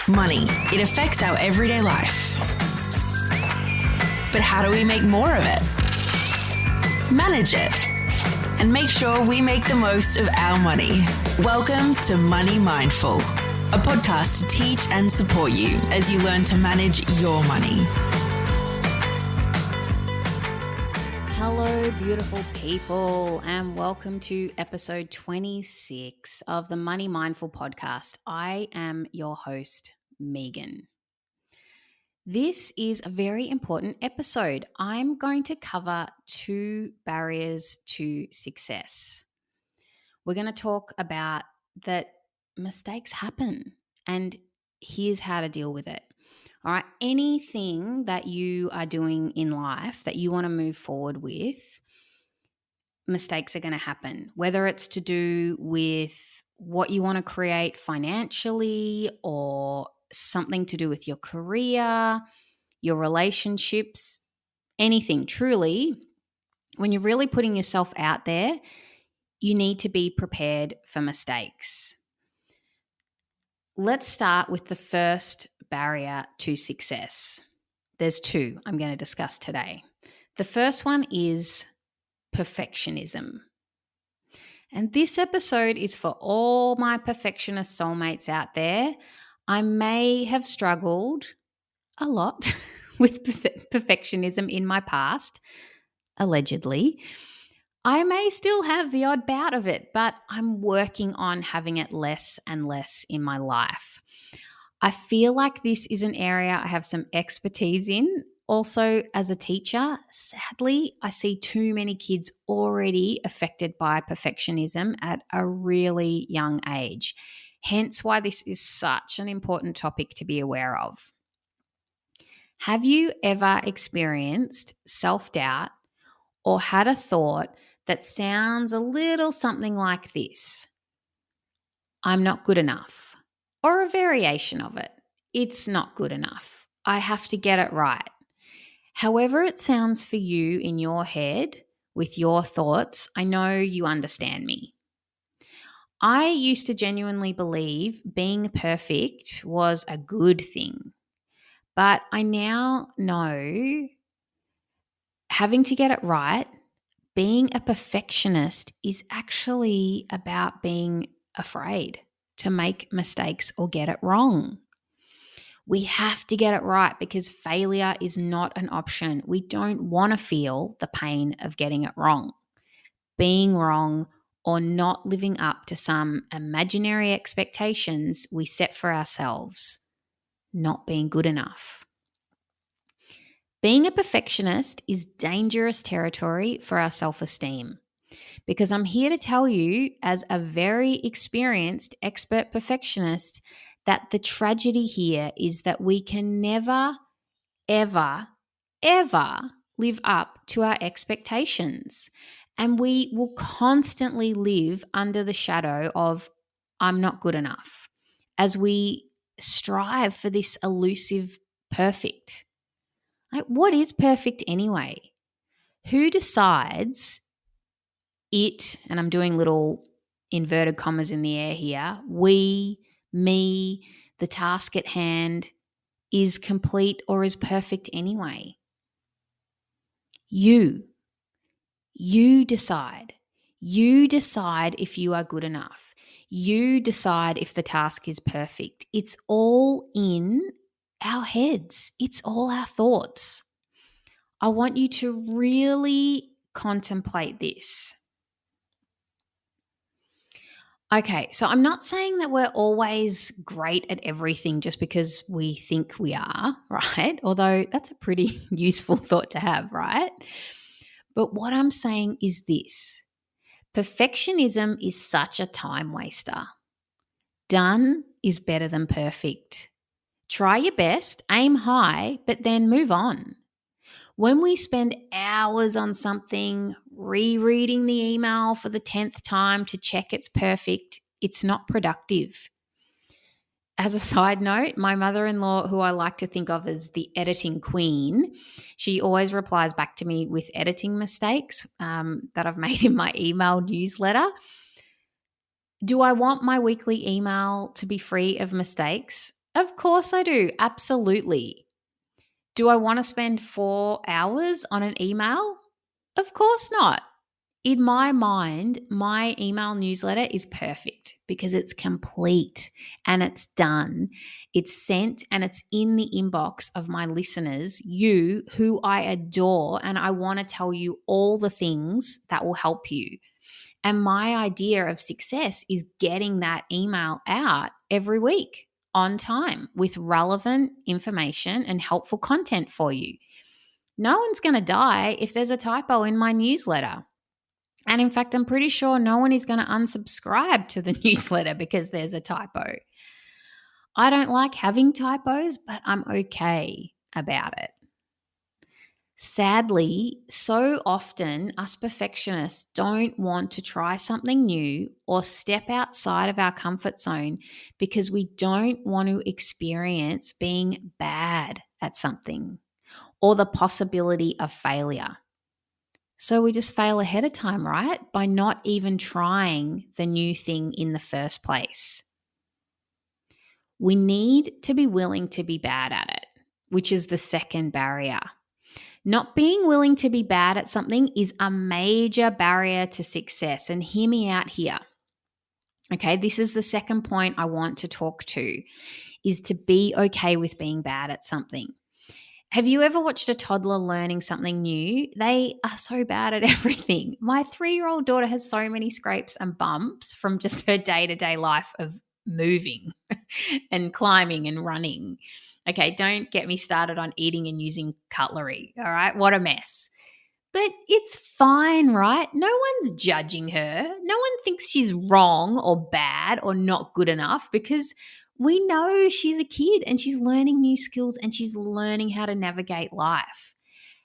Money. It affects our everyday life. But how do we make more of it? Manage it. And make sure we make the most of our money. Welcome to Money Mindful, a podcast to teach and support you as you learn to manage your money. Hello, beautiful people, and welcome to episode 26 of the Money Mindful podcast. I am your host, Meaghan. This is a very important episode. I'm going to cover 2 barriers to success. We're going to talk about that mistakes happen, and here's how to deal with it. All right, anything that you are doing in life that you want to move forward with, mistakes are going to happen, whether it's to do with what you want to create financially or something to do with your career, your relationships, anything. Truly, when you're really putting yourself out there, you need to be prepared for mistakes. Let's start with the first barrier to success. There's 2 I'm going to discuss today. The first one is perfectionism. And this episode is for all my perfectionist soulmates out there. I may have struggled a lot with perfectionism in my past, allegedly. I may still have the odd bout of it, but I'm working on having it less and less in my life. I feel like this is an area I have some expertise in. Also, as a teacher, sadly, I see too many kids already affected by perfectionism at a really young age. Hence why this is such an important topic to be aware of. Have you ever experienced self-doubt or had a thought that sounds a little something like this? I'm not good enough. Or a variation of it. It's not good enough. I have to get it right. However it sounds for you in your head with your thoughts, I know you understand me. I used to genuinely believe being perfect was a good thing. But I now know having to get it right, being a perfectionist is actually about being afraid to make mistakes or get it wrong. We have to get it right because failure is not an option. We don't want to feel the pain of getting it wrong, being wrong, or not living up to some imaginary expectations we set for ourselves, not being good enough. Being a perfectionist is dangerous territory for our self-esteem because I'm here to tell you, as a very experienced expert perfectionist, that the tragedy here is that we can never, ever, ever live up to our expectations. And we will constantly live under the shadow of I'm not good enough as we strive for this elusive perfect. Like, what is perfect anyway? Who decides it, and I'm doing little inverted commas in the air here, we, me, the task at hand is complete or is perfect anyway? You decide. You decide if you are good enough. You decide if the task is perfect. It's all in our heads. It's all our thoughts. I want you to really contemplate this. Okay, so I'm not saying that we're always great at everything just because we think we are, right? Although that's a pretty useful thought to have, right? But what I'm saying is this: perfectionism is such a time waster. Done is better than perfect. Try your best, aim high, but then move on. When we spend hours on something, rereading the email for the 10th time to check it's perfect, it's not productive. As a side note, my mother-in-law, who I like to think of as the editing queen, she always replies back to me with editing mistakes that I've made in my email newsletter. Do I want my weekly email to be free of mistakes? Of course I do. Absolutely. Do I want to spend 4 hours on an email? Of course not. In my mind, my email newsletter is perfect because it's complete and it's done. It's sent and it's in the inbox of my listeners, you who I adore, and I want to tell you all the things that will help you. And my idea of success is getting that email out every week on time with relevant information and helpful content for you. No one's going to die if there's a typo in my newsletter. And in fact, I'm pretty sure no one is going to unsubscribe to the newsletter because there's a typo. I don't like having typos, but I'm okay about it. Sadly, so often us perfectionists don't want to try something new or step outside of our comfort zone because we don't want to experience being bad at something or the possibility of failure. So we just fail ahead of time, right? By not even trying the new thing in the first place. We need to be willing to be bad at it, which is the second barrier. Not being willing to be bad at something is a major barrier to success. And hear me out here. Okay, this is the second point I want to talk to, is to be okay with being bad at something. Have you ever watched a toddler learning something new? They are so bad at everything. My 3-year-old daughter has so many scrapes and bumps from just her day-to-day life of moving and climbing and running. Okay, don't get me started on eating and using cutlery. All right, what a mess. But it's fine, right? No one's judging her. No one thinks she's wrong or bad or not good enough because we know she's a kid and she's learning new skills and she's learning how to navigate life.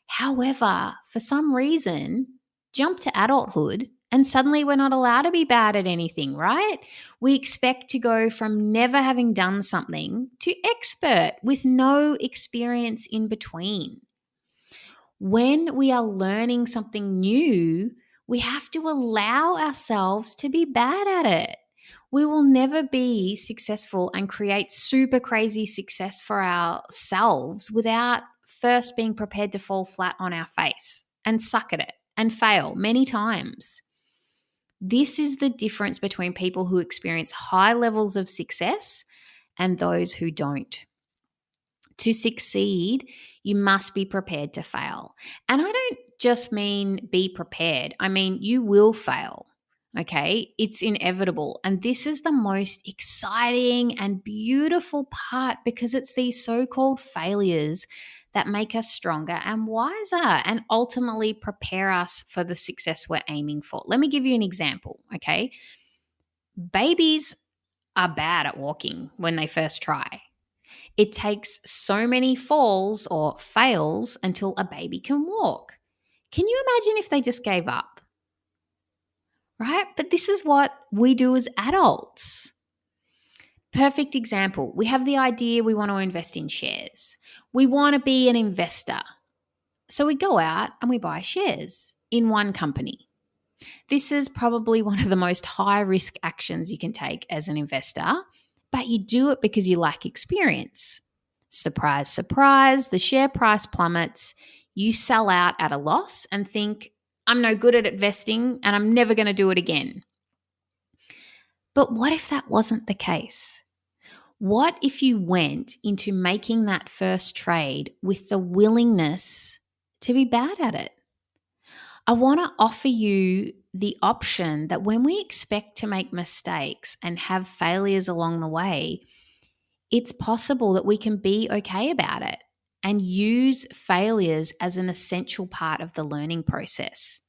However, for some reason, jump to adulthood and suddenly we're not allowed to be bad at anything, right? We expect to go from never having done something to expert with no experience in between. When we are learning something new, we have to allow ourselves to be bad at it. We will never be successful and create super crazy success for ourselves without first being prepared to fall flat on our face and suck at it and fail many times. This is the difference between people who experience high levels of success and those who don't. To succeed, you must be prepared to fail. And I don't just mean be prepared. I mean, you will fail. Okay. It's inevitable. And this is the most exciting and beautiful part because it's these so called failures that make us stronger and wiser and ultimately prepare us for the success we're aiming for. Let me give you an example. Okay. Babies are bad at walking when they first try. It takes so many falls or fails until a baby can walk. Can you imagine if they just gave up? Right? But this is what we do as adults. Perfect example. We have the idea we want to invest in shares. We want to be an investor. So we go out and we buy shares in one company. This is probably one of the most high risk actions you can take as an investor, but you do it because you lack experience. Surprise, surprise, the share price plummets. You sell out at a loss and think, I'm no good at investing and I'm never going to do it again. But what if that wasn't the case? What if you went into making that first trade with the willingness to be bad at it? I want to offer you the option that when we expect to make mistakes and have failures along the way, it's possible that we can be okay about it and use failures as an essential part of the learning process.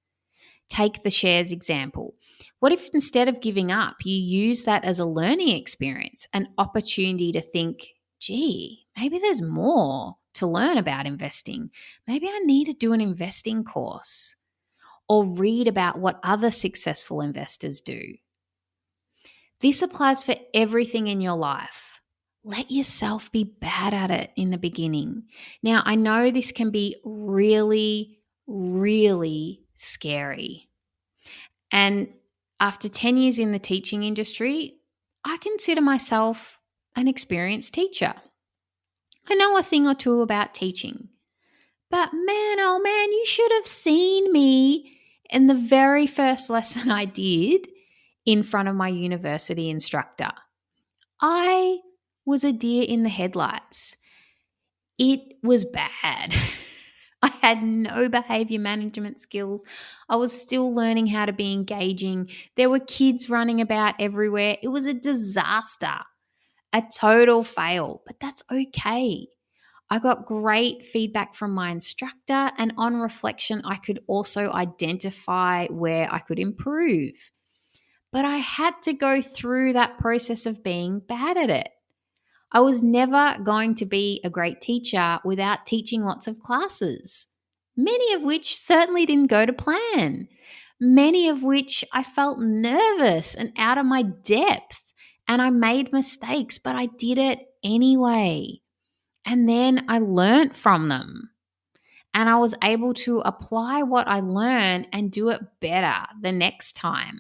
Take the shares example. What if instead of giving up, you use that as a learning experience, an opportunity to think, gee, maybe there's more to learn about investing. Maybe I need to do an investing course or read about what other successful investors do. This applies for everything in your life. Let yourself be bad at it in the beginning. Now, I know this can be really, really scary. And after 10 years in the teaching industry, I consider myself an experienced teacher. I know a thing or two about teaching. But man, oh man, you should have seen me in the very first lesson I did in front of my university instructor. I was a deer in the headlights. It was bad. I had no behavior management skills. I was still learning how to be engaging. There were kids running about everywhere. It was a disaster, a total fail, but that's okay. I got great feedback from my instructor, and on reflection, I could also identify where I could improve. But I had to go through that process of being bad at it. I was never going to be a great teacher without teaching lots of classes, many of which certainly didn't go to plan, many of which I felt nervous and out of my depth, and I made mistakes, but I did it anyway. And then I learned from them. And I was able to apply what I learned and do it better the next time.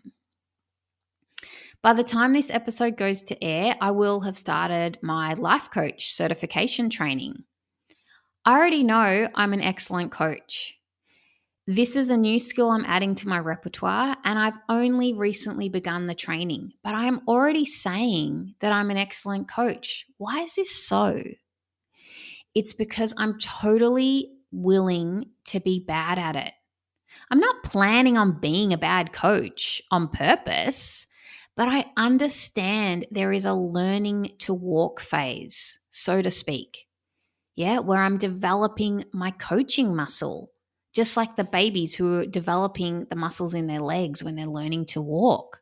By the time this episode goes to air, I will have started my life coach certification training. I already know I'm an excellent coach. This is a new skill I'm adding to my repertoire, and I've only recently begun the training, but I am already saying that I'm an excellent coach. Why is this so? It's because I'm totally willing to be bad at it. I'm not planning on being a bad coach on purpose, but I understand there is a learning to walk phase, so to speak. Yeah, where I'm developing my coaching muscle, just like the babies who are developing the muscles in their legs when they're learning to walk.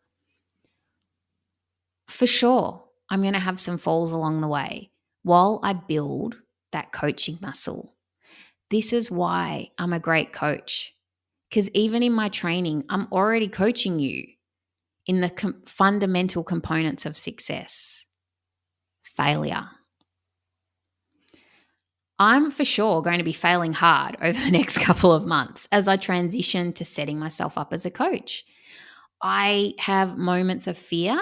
For sure, I'm going to have some falls along the way while I build that coaching muscle. This is why I'm a great coach, because even in my training, I'm already coaching you in the fundamental components of success. Failure. I'm for sure going to be failing hard over the next couple of months as I transition to setting myself up as a coach. I have moments of fear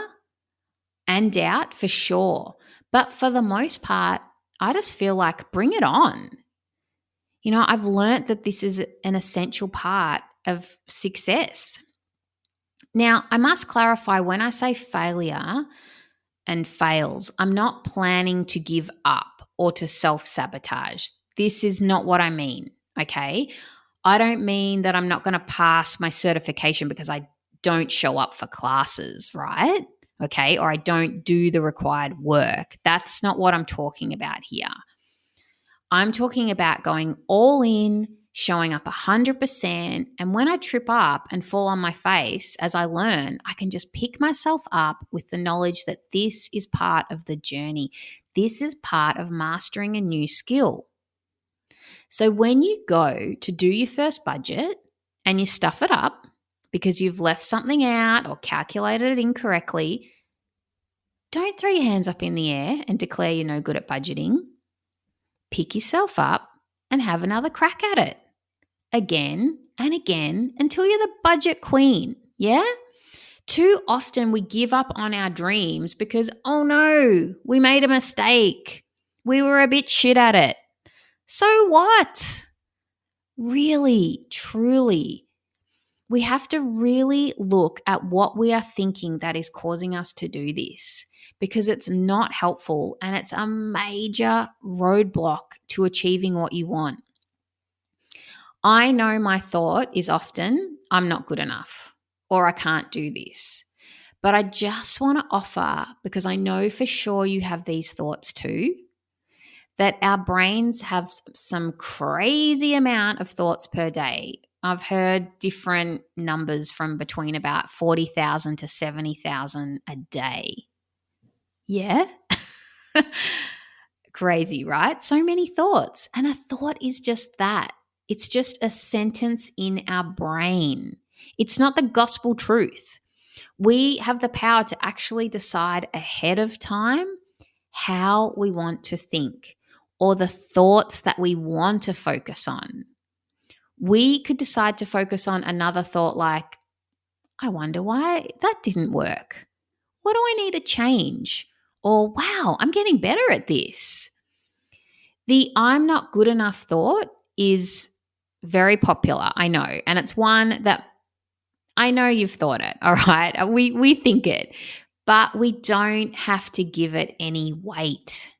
and doubt for sure, but for the most part, I just feel like bring it on. You know, I've learned that this is an essential part of success. Now, I must clarify, when I say failure and fails, I'm not planning to give up or to self-sabotage. This is not what I mean, okay? I don't mean that I'm not going to pass my certification because I don't show up for classes, right? Okay, or I don't do the required work. That's not what I'm talking about here. I'm talking about going all in, showing up 100%. And when I trip up and fall on my face as I learn, I can just pick myself up with the knowledge that this is part of the journey. This is part of mastering a new skill. So when you go to do your first budget and you stuff it up because you've left something out or calculated it incorrectly, don't throw your hands up in the air and declare you're no good at budgeting. Pick yourself up and have another crack at it again and again until you're the budget queen, yeah? Too often we give up on our dreams because, oh no, we made a mistake. We were a bit shit at it. So what? Really, truly, we have to really look at what we are thinking that is causing us to do this, because it's not helpful and it's a major roadblock to achieving what you want. I know my thought is often, I'm not good enough or I can't do this. But I just want to offer, because I know for sure you have these thoughts too, that our brains have some crazy amount of thoughts per day. I've heard different numbers from between about 40,000 to 70,000 a day. Yeah? Crazy, right? So many thoughts. And a thought is just that. It's just a sentence in our brain. It's not the gospel truth. We have the power to actually decide ahead of time how we want to think or the thoughts that we want to focus on. We could decide to focus on another thought like, I wonder why that didn't work. What do I need to change? Or, wow, I'm getting better at this. The I'm not good enough thought is very popular, I know. And it's one that I know you've thought it, all right? We think it, but we don't have to give it any weight.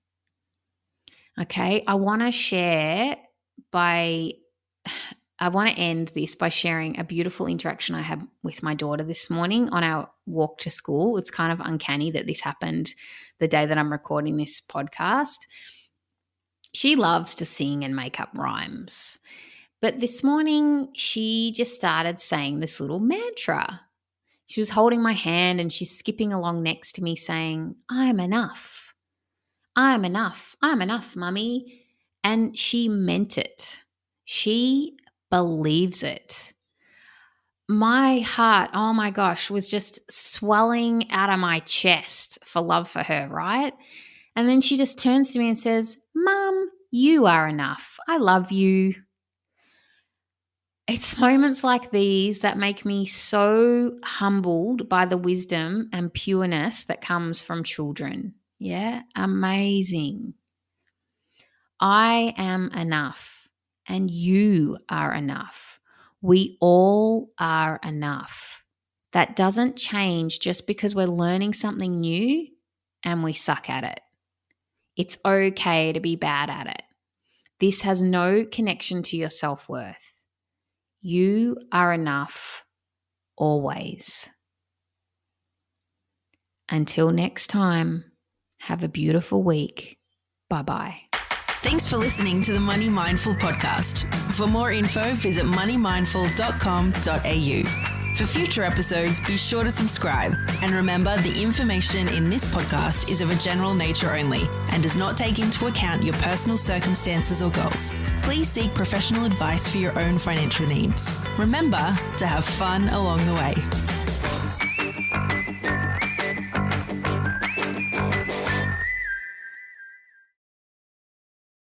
Okay, I want to end this by sharing a beautiful interaction I had with my daughter this morning on our walk to school. It's kind of uncanny that this happened the day that I'm recording this podcast. She loves to sing and make up rhymes. But this morning, she just started saying this little mantra. She was holding my hand and she's skipping along next to me saying, I'm enough. I'm enough. I'm enough, Mummy. And she meant it. She believes it. My heart, oh my gosh, was just swelling out of my chest for love for her, right? And then she just turns to me and says, Mum, you are enough. I love you. It's moments like these that make me so humbled by the wisdom and pureness that comes from children. Yeah, amazing. I am enough and you are enough. We all are enough. That doesn't change just because we're learning something new and we suck at it. It's okay to be bad at it. This has no connection to your self-worth. You are enough always. Until next time, have a beautiful week. Bye-bye. Thanks for listening to the Money Mindful podcast. For more info, visit moneymindful.com.au. For future episodes, be sure to subscribe. And remember, the information in this podcast is of a general nature only and does not take into account your personal circumstances or goals. Please seek professional advice for your own financial needs. Remember to have fun along the way.